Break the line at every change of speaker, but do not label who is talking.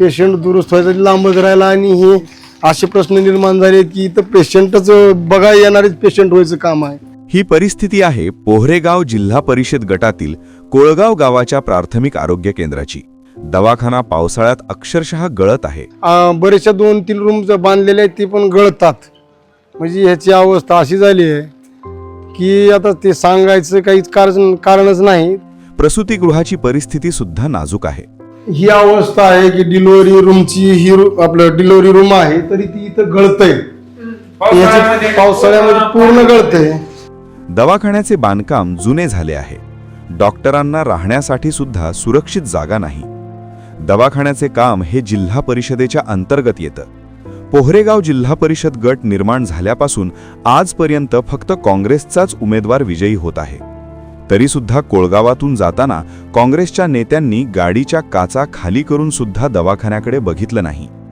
Patient दुरुस्त व्हायचं लांबच राहिला आणि हे असे प्रश्न निर्माण झाले की इथं पेशंटच बघा येणारेच पेशंट व्हायचं काम आहे.
ही परिस्थिती आहे पोहरेगाव जिल्हा परिषद गटातील कोळगाव गावाच्या प्राथमिक आरोग्य केंद्राची. दवाखाना पावसाळ्यात अक्षरशः गळत आहे.
बरेचशा 2-3 रूम्स बांधलेले आहेत ते पण गळतात. म्हणजे ह्याची अवस्था अशी झाली आहे की आता ते सांगायचं काहीच कारणच नाही.
प्रसूतिगृहाची परिस्थिती सुद्धा नाजूक आहे.
ही अवस्था आहे की डिलिव्हरी रूमची ही आपलं डिलिव्हरी रूम आहे तरी ती इथं गळतंय. पावसाळ्यामध्ये पूर्ण गळतंय.
दवाखान्याचे बांधकाम जुने झाले आहे. डॉक्टरांना राहण्यासाठी सुद्धा सुरक्षित जागा नाही. दवाखान्याचे काम हे जिल्हा परिषदेच्या अंतर्गत येतं. पोहरेगाव जिल्हा परिषद गट निर्माण झाल्यापासून आजपर्यंत फक्त काँग्रेसचाच उमेदवार विजयी होत आहे. तरी सुद्धा कोळगावातून जाताना काँग्रेसच्या नेत्यांनी गाडीच्या काचा खाली करून सुद्धा दवाखान्याकडे बघितलं नाही.